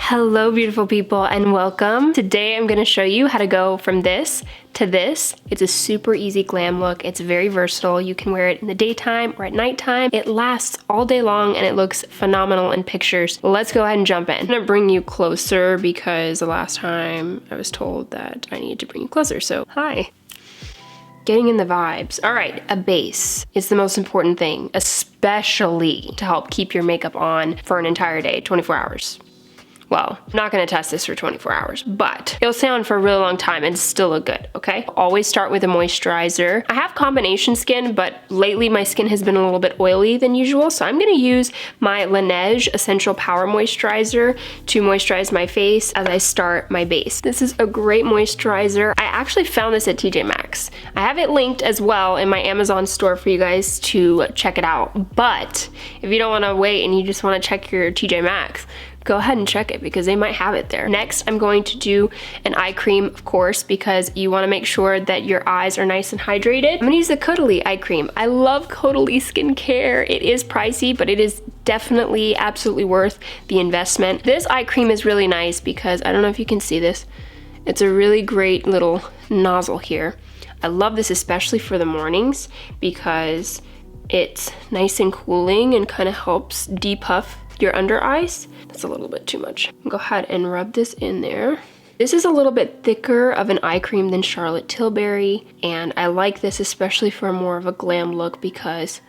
Hello beautiful people and welcome. Today I'm going to show you how to go from this to this. It's a super easy glam look. It's very versatile. You can wear it in the daytime or at nighttime. It lasts all day long and it looks phenomenal in pictures. Let's go ahead and jump in. I'm going to bring you closer because the last time I was told that I needed to bring you closer. So hi. Getting in the vibes. All right, a base is the most important thing, especially to help keep your makeup on for an entire day, 24 hours. Well, I'm not gonna test this for 24 hours, but it'll stay on for a really long time and still look good, okay? Always start with a moisturizer. I have combination skin, but lately my skin has been a little bit oily than usual, so I'm gonna use my Laneige Essential Power Moisturizer to moisturize my face as I start my base. This is a great moisturizer. I actually found this at TJ Maxx. I have it linked as well in my Amazon store for you guys to check it out, but if you don't wanna wait and you just wanna check your TJ Maxx, go ahead and check it because they might have it there. Next, I'm going to do an eye cream, of course, because you want to make sure that your eyes are nice and hydrated. I'm going to use the Caudalie eye cream. I love Caudalie skincare. It is pricey, but it is definitely absolutely worth the investment. This eye cream is really nice because, I don't know if you can see this, it's a really great little nozzle here. I love this especially for the mornings because it's nice and cooling and kind of helps depuff your under eyes. That's a little bit too much. Go ahead and rub this in there. This is a little bit thicker of an eye cream than Charlotte Tilbury, and I like this especially for more of a glam look because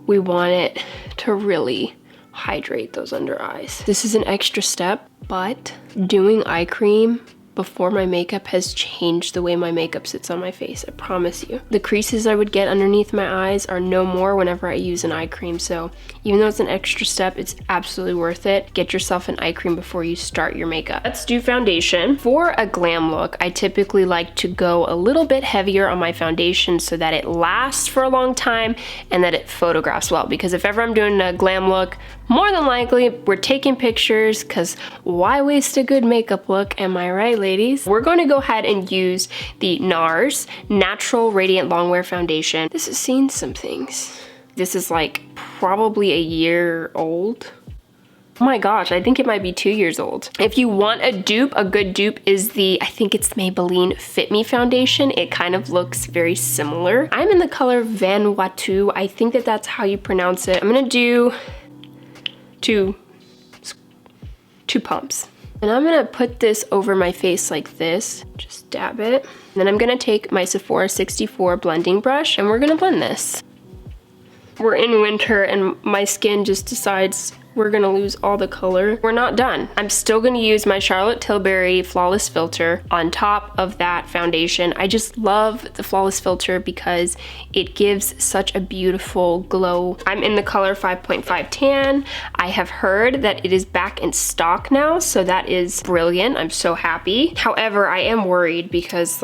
we want it to really hydrate those under eyes. This is an extra step, but doing eye cream before my makeup has changed the way my makeup sits on my face, I promise you. The creases I would get underneath my eyes are no more whenever I use an eye cream, so even though it's an extra step, it's absolutely worth it. Get yourself an eye cream before you start your makeup. Let's do foundation. For a glam look, I typically like to go a little bit heavier on my foundation so that it lasts for a long time and that it photographs well, because if ever I'm doing a glam look, more than likely we're taking pictures because why waste a good makeup look, am I right, ladies? We're going to go ahead and use the NARS Natural Radiant Longwear Foundation. This has seen some things. This is like probably a year old. Oh my gosh, I think it might be 2 years old. If you want a dupe, a good dupe is the, I think it's Maybelline Fit Me foundation. It kind of looks very similar. I'm in the color Vanuatu. I think that that's how you pronounce it. I'm gonna do two pumps. And I'm gonna put this over my face like this, just dab it. And then I'm gonna take my Sephora 64 blending brush and we're gonna blend this. We're in winter and my skin just decides we're gonna lose all the color. We're not done. I'm still gonna use my Charlotte Tilbury Flawless Filter on top of that foundation. I just love the Flawless Filter because it gives such a beautiful glow. I'm in the color 5.5 Tan. I have heard that it is back in stock now, so that is brilliant. I'm so happy. However, I am worried because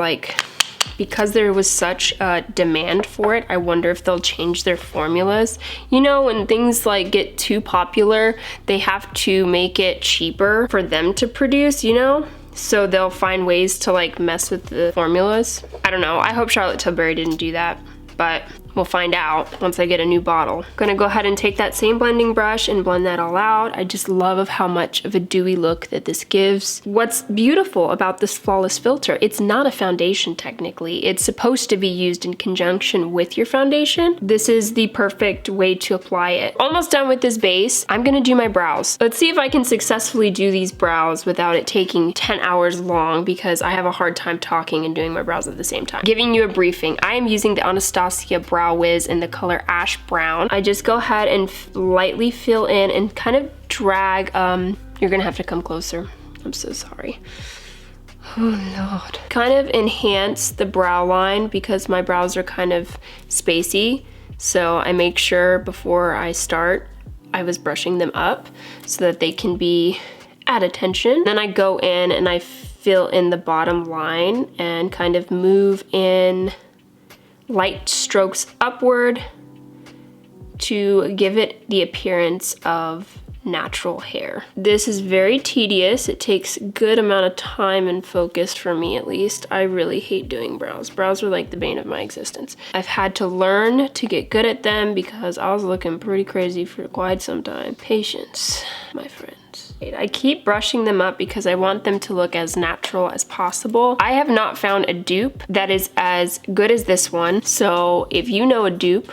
because there was such a demand for it, I wonder if they'll change their formulas. You know, when things like get too popular, they have to make it cheaper for them to produce, you know? So they'll find ways to like mess with the formulas. I don't know, I hope Charlotte Tilbury didn't do that, but we'll find out once I get a new bottle. Gonna go ahead and take that same blending brush and blend that all out. I just love how much of a dewy look that this gives. What's beautiful about this Flawless Filter, it's not a foundation technically. It's supposed to be used in conjunction with your foundation. This is the perfect way to apply it. Almost done with this base. I'm gonna do my brows. Let's see if I can successfully do these brows without it taking 10 hours long because I have a hard time talking and doing my brows at the same time. Giving you a briefing, I am using the Anastasia Brow Wiz in the color Ash Brown. I just go ahead and lightly fill in and kind of drag, you're gonna have to come closer. I'm so sorry. Oh Lord. Kind of enhance the brow line because my brows are kind of spacey. So I make sure before I start, I was brushing them up so that they can be at attention. Then I go in and I fill in the bottom line and kind of move in light strokes upward to give it the appearance of natural hair. This is very tedious. It takes a good amount of time and focus for me, at least. I really hate doing brows. Brows are like the bane of my existence. I've had to learn to get good at them because I was looking pretty crazy for quite some time. Patience, my friends. I keep brushing them up because I want them to look as natural as possible. I have not found a dupe that is as good as this one. So if you know a dupe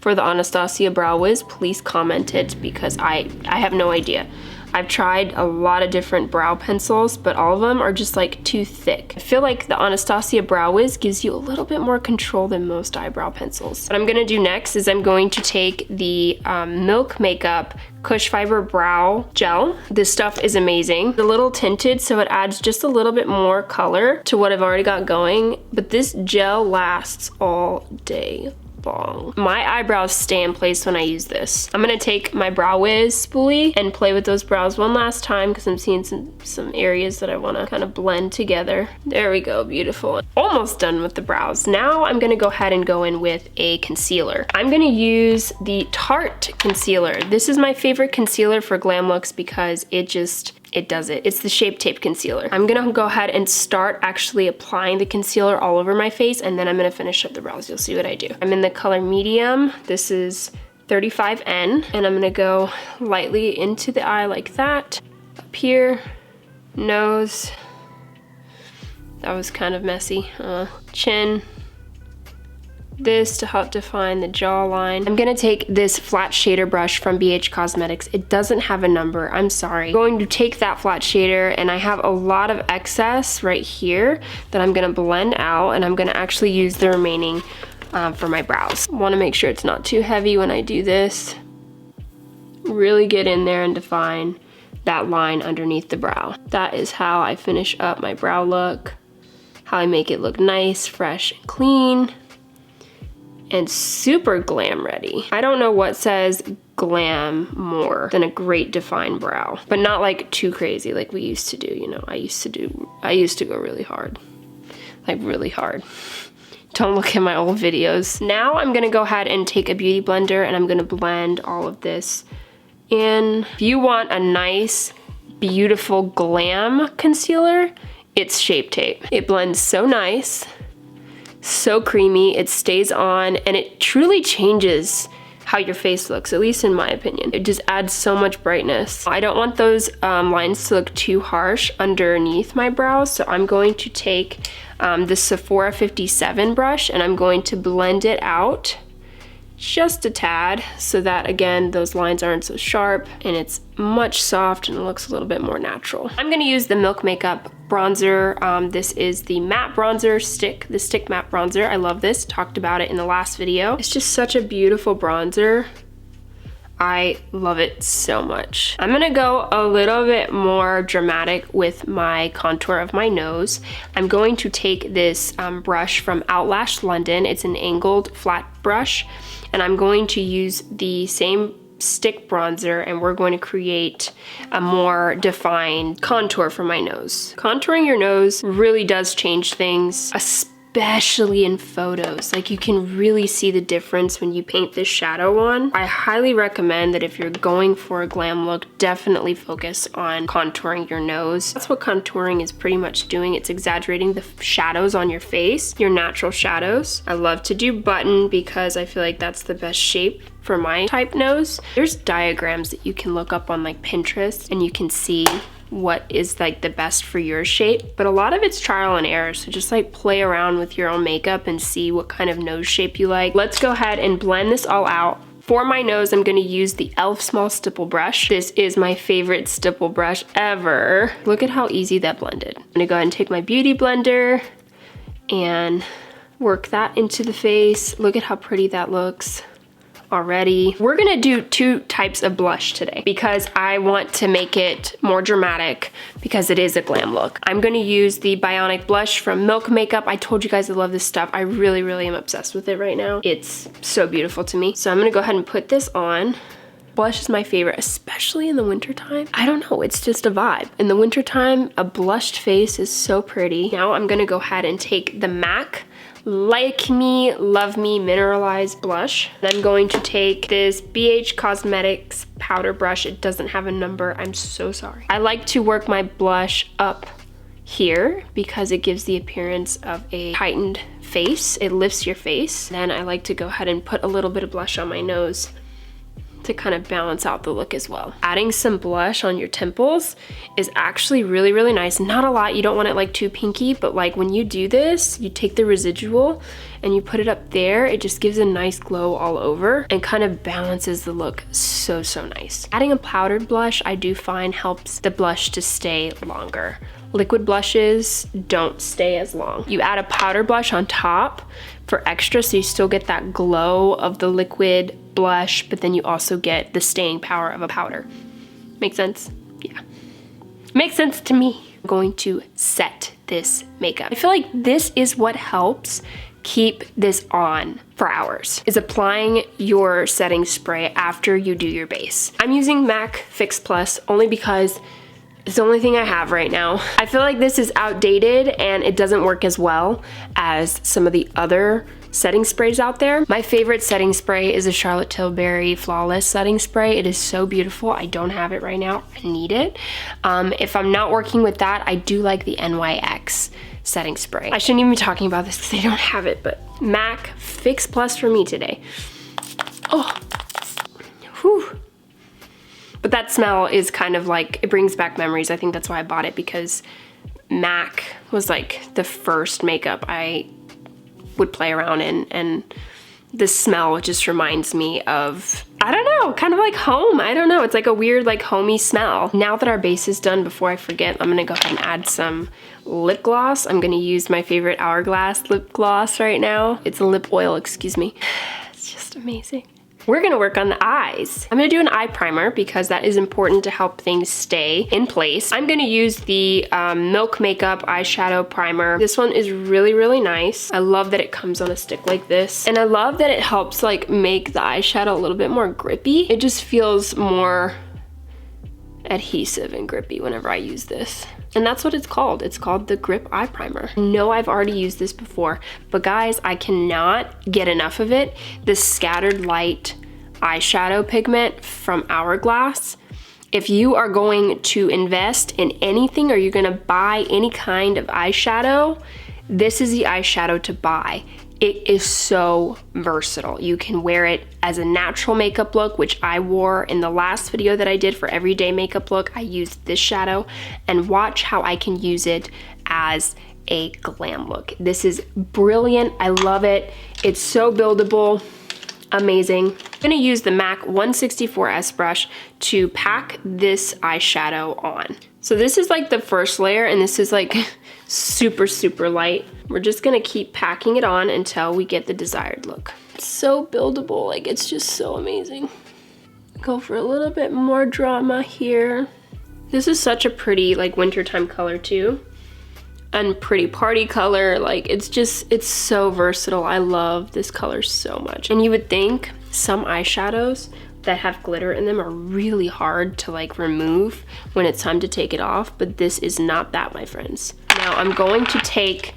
for the Anastasia Brow Wiz, please comment it because I have no idea. I've tried a lot of different brow pencils, but all of them are just like too thick. I feel like the Anastasia Brow Wiz gives you a little bit more control than most eyebrow pencils. What I'm gonna do next is I'm going to take the Milk Makeup Cush Fiber Brow Gel. This stuff is amazing. It's a little tinted, so it adds just a little bit more color to what I've already got going, but this gel lasts all day long. My eyebrows stay in place when I use this. I'm gonna take my Brow Wiz spoolie and play with those brows one last time because I'm seeing some areas that I wanna kind of blend together. There we go, beautiful. Almost done with the brows. Now I'm gonna go ahead and go in with a concealer. I'm gonna use the Tarte concealer. This is my favorite concealer for glam looks because it does it. It's the Shape Tape concealer. I'm gonna go ahead and start actually applying the concealer all over my face, and then I'm gonna finish up the brows. You'll see what I do. I'm in the color medium. This is 35N, and I'm gonna go lightly into the eye like that. Up here, nose. That was kind of messy. Chin. This to help define the jawline. I'm gonna take this flat shader brush from BH Cosmetics. It doesn't have a number, I'm sorry. I'm going to take that flat shader, and I have a lot of excess right here that I'm gonna blend out, and I'm gonna actually use the remaining for my brows. I wanna make sure it's not too heavy when I do this. Really get in there and define that line underneath the brow. That is how I finish up my brow look, how I make it look nice, fresh, and clean, and super glam ready. I don't know what says glam more than a great defined brow, but not like too crazy like we used to do, you know. I used to go really hard, like really hard. Don't look at my old videos. Now I'm gonna go ahead and take a beauty blender and I'm gonna blend all of this in. If you want a nice, beautiful glam concealer, it's Shape Tape. It blends so nice, so creamy, it stays on, and it truly changes how your face looks, at least in my opinion. It just adds so much brightness. I don't want those lines to look too harsh underneath my brows, so I'm going to take the Sephora 57 brush and I'm going to blend it out just a tad so that, again, those lines aren't so sharp and it's much soft and it looks a little bit more natural. I'm gonna use the Milk Makeup bronzer. This is the matte bronzer stick, the stick matte bronzer. I love this, talked about it in the last video. It's just such a beautiful bronzer. I love it so much. I'm gonna go a little bit more dramatic with my contour of my nose. I'm going to take this brush from Outlash London. It's an angled flat brush, and I'm going to use the same stick bronzer, and we're going to create a more defined contour for my nose. Contouring your nose really does change things, especially in photos. Like, you can really see the difference when you paint this shadow on. I highly recommend that if you're going for a glam look, definitely focus on contouring your nose. That's what contouring is pretty much doing. It's exaggerating the shadows on your face, your natural shadows. I love to do button because I feel like that's the best shape for my type nose. There's diagrams that you can look up on like Pinterest and you can see what is like the best for your shape, but a lot of it's trial and error, so just like play around with your own makeup and see what kind of nose shape you like. Let's go ahead and blend this all out. For my nose, I'm gonna use the e.l.f. small stipple brush. This is my favorite stipple brush ever. Look at how easy that blended. I'm gonna go ahead and take my beauty blender and work that into the face. Look at how pretty that looks already. We're gonna do two types of blush today because I want to make it more dramatic because it is a glam look. I'm gonna use the Bionic blush from Milk Makeup. I told you guys I love this stuff. I really am obsessed with it right now. It's so beautiful to me. So I'm gonna go ahead and put this on. Blush is my favorite, especially in the wintertime. I don't know, it's just a vibe. In the wintertime, a blushed face is so pretty. Now I'm gonna go ahead and take the MAC Like Me, Love Me Mineralized Blush. And I'm going to take this BH Cosmetics powder brush. It doesn't have a number, I'm so sorry. I like to work my blush up here because it gives the appearance of a heightened face. It lifts your face. Then I like to go ahead and put a little bit of blush on my nose to kind of balance out the look as well. Adding some blush on your temples is actually really, really nice. Not a lot, you don't want it like too pinky, but like when you do this, you take the residual and you put it up there, it just gives a nice glow all over and kind of balances the look so nice. Adding a powdered blush, I do find helps the blush to stay longer. Liquid blushes don't stay as long. You add a powder blush on top for extra, so you still get that glow of the liquid blush, but then you also get the staying power of a powder. Make sense? Yeah. Makes sense to me. I'm going to set this makeup. I feel like this is what helps keep this on for hours, is applying your setting spray after you do your base. I'm using MAC Fix Plus only because it's the only thing I have right now. I feel like this is outdated and it doesn't work as well as some of the other setting sprays out there. My favorite setting spray is the Charlotte Tilbury Flawless Setting Spray. It is so beautiful. I don't have it right now. I need it. If I'm not working with that, I do like the NYX setting spray. I shouldn't even be talking about this because I don't have it, but MAC Fix Plus for me today. Oh, whew. But that smell is kind of like, it brings back memories. I think that's why I bought it, because MAC was like the first makeup I would play around in, and the smell just reminds me of, I don't know, kind of like home. I don't know, it's like a weird like homey smell. Now that our base is done, before I forget, I'm gonna go ahead and add some lip gloss. I'm gonna use my favorite Hourglass lip gloss right now. It's a lip oil, excuse me. It's just amazing. We're gonna work on the eyes. I'm gonna do an eye primer because that is important to help things stay in place. I'm gonna use the Milk Makeup eyeshadow primer. This one is really, really nice. I love that it comes on a stick like this. And I love that it helps like make the eyeshadow a little bit more grippy. It just feels more adhesive and grippy whenever I use this. And that's what it's called. It's called the Grip Eye Primer. I know I've already used this before, but guys, I cannot get enough of it. The Scattered Light eyeshadow pigment from Hourglass. If you are going to invest in anything, or you're gonna buy any kind of eyeshadow, this is the eyeshadow to buy. It is so versatile. You can wear it as a natural makeup look, which I wore in the last video that I did for everyday makeup look. I used this shadow, and watch how I can use it as a glam look. This is brilliant. I love it. It's so buildable. Amazing. I'm gonna use the MAC 164S brush to pack this eyeshadow on. So this is like the first layer, and this is like super, super light. We're just gonna keep packing it on until we get the desired look. It's so buildable, like it's just so amazing. Go for a little bit more drama here. This is such a pretty like wintertime color too. And pretty party color, like it's so versatile. I love this color so much. And you would think some eyeshadows that have glitter in them are really hard to like remove when it's time to take it off, but this is not that, my friends. Now I'm going to take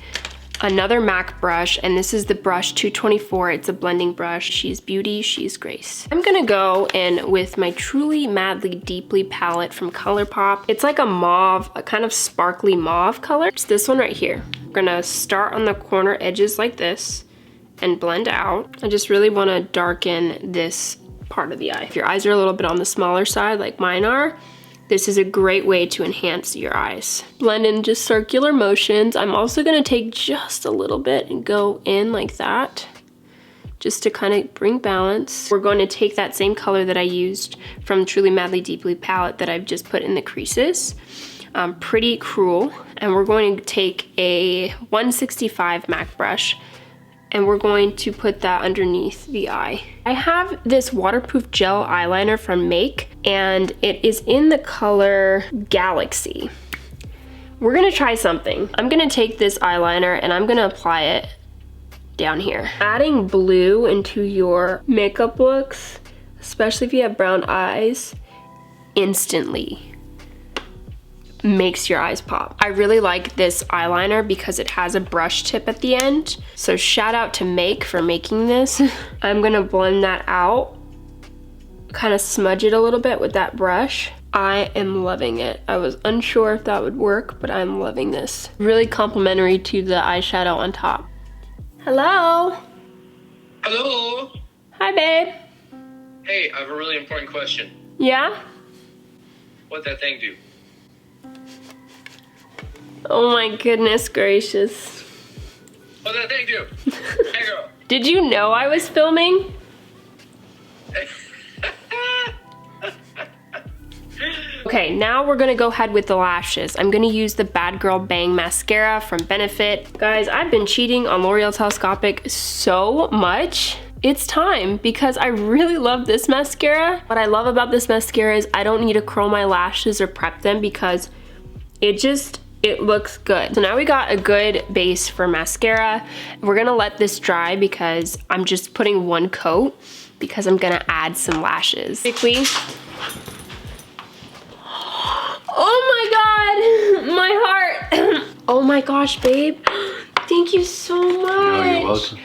another MAC brush, and this is the brush 224. It's a blending brush. She's beauty, she's grace. I'm gonna go in with my Truly Madly Deeply palette from ColourPop. It's like a mauve, a kind of sparkly mauve color. It's this one right here. I'm gonna start on the corner edges like this and blend out. I just really wanna darken this part of the eye. If your eyes are a little bit on the smaller side like mine are, this is a great way to enhance your eyes. Blend in just circular motions. I'm also gonna take just a little bit and go in like that, just to kind of bring balance. We're going to take that same color that I used from Truly Madly Deeply palette that I've just put in the creases, Pretty Cruel, and we're going to take a 165 MAC brush, and we're going to put that underneath the eye. I have this waterproof gel eyeliner from Make, and it is in the color Galaxy. We're gonna try something. I'm gonna take this eyeliner and I'm gonna apply it down here. Adding blue into your makeup looks, especially if you have brown eyes, instantly makes your eyes pop. I really like this eyeliner because it has a brush tip at the end. So shout out to Make for making this. I'm gonna blend that out, kind of smudge it a little bit with that brush. I am loving it. I was unsure if that would work, but I'm loving this. Really complimentary to the eyeshadow on top. Hello? Hello? Hi, babe. Hey, I have a really important question. Yeah? What'd that thing do? Oh my goodness gracious. What'd that thing do? Hey, girl. Did you know I was filming? Okay, now we're gonna go ahead with the lashes. I'm gonna use the Bad Girl Bang Mascara from Benefit. Guys, I've been cheating on L'Oreal Telescopic so much. It's time because I really love this mascara. What I love about this mascara is I don't need to curl my lashes or prep them because it looks good. So now we got a good base for mascara. We're gonna let this dry because I'm just putting one coat because I'm gonna add some lashes. Quickly. Oh my God, my heart. Oh my gosh, babe. Thank you so much. Oh, you're welcome.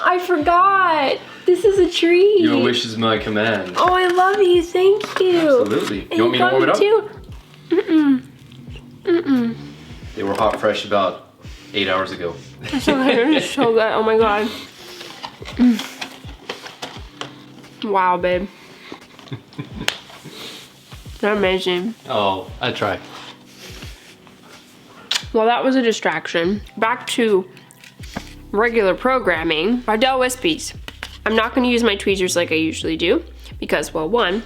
I forgot. This is a treat. Your wish is my command. Oh, I love you. Thank you. Absolutely. You want me to warm it up? Too? They were hot fresh about 8 hours ago. So good. So good. Oh my God. Wow, babe. They're amazing. Oh, I try. Well, that was a distraction. Back to regular programming. Ardell Wispies. I'm not going to use my tweezers like I usually do because, well, one,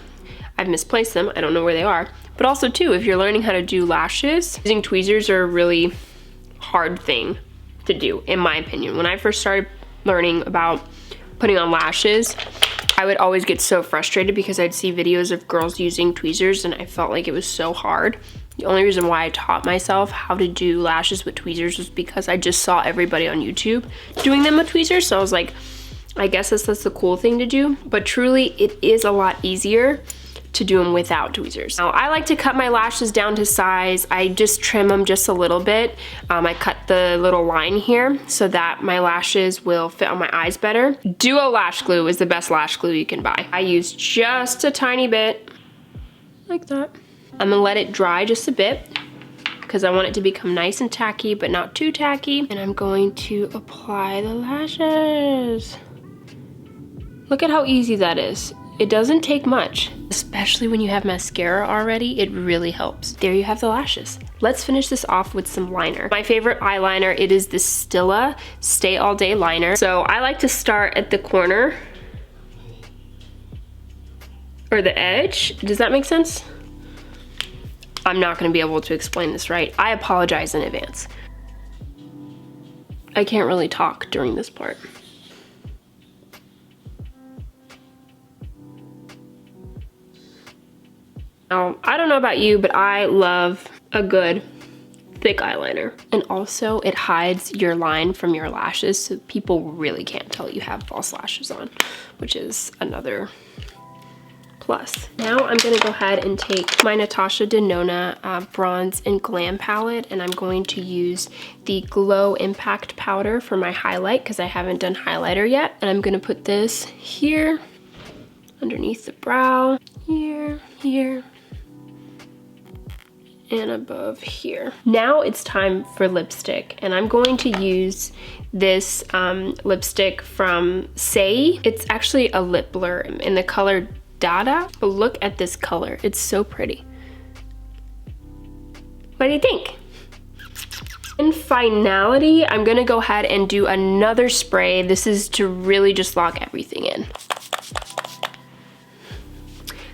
I've misplaced them. I don't know where they are. But also, two, if you're learning how to do lashes, using tweezers are a really hard thing to do, in my opinion. When I first started learning about putting on lashes, I would always get so frustrated because I'd see videos of girls using tweezers and I felt like it was so hard. The only reason why I taught myself how to do lashes with tweezers was because I just saw everybody on YouTube doing them with tweezers. So I was like, I guess that's the cool thing to do. But truly, it is a lot easier to do them without tweezers. Now, I like to cut my lashes down to size. I just trim them just a little bit. I cut the little line here so that my lashes will fit on my eyes better. Duo Lash Glue is the best lash glue you can buy. I use just a tiny bit, like that. I'm gonna let it dry just a bit because I want it to become nice and tacky, but not too tacky. And I'm going to apply the lashes. Look at how easy that is. It doesn't take much, especially when you have mascara already. It really helps. There you have the lashes. Let's finish this off with some liner. My favorite eyeliner, it is the Stila Stay All Day Liner. So I like to start at the corner or the edge. Does that make sense? I'm not gonna be able to explain this right. I apologize in advance. I can't really talk during this part. Now, I don't know about you, but I love a good thick eyeliner. And also, it hides your line from your lashes, so people really can't tell you have false lashes on, which is another plus. Now I'm gonna go ahead and take my Natasha Denona Bronze and Glam palette, and I'm going to use the Glow Impact Powder for my highlight, because I haven't done highlighter yet. And I'm gonna put this here, underneath the brow, here, here, and above here. Now it's time for lipstick, and I'm going to use this lipstick from Say. It's actually a lip blur in the color Dada, but look at this color. It's so pretty. What do you think? In finality, I'm gonna go ahead and do another spray. This is to really just lock everything in.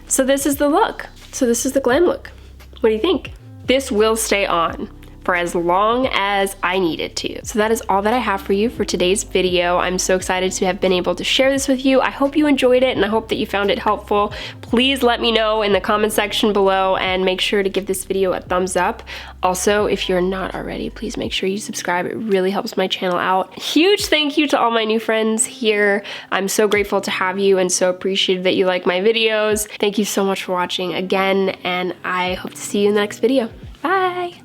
So this is the look. So this is the glam look. What do you think? This will stay on for as long as I need it to. So that is all that I have for you for today's video. I'm so excited to have been able to share this with you. I hope you enjoyed it and I hope that you found it helpful. Please let me know in the comment section below and make sure to give this video a thumbs up. Also, if you're not already, please make sure you subscribe. It really helps my channel out. Huge thank you to all my new friends here. I'm so grateful to have you and so appreciative that you like my videos. Thank you so much for watching again, and I hope to see you in the next video. Bye.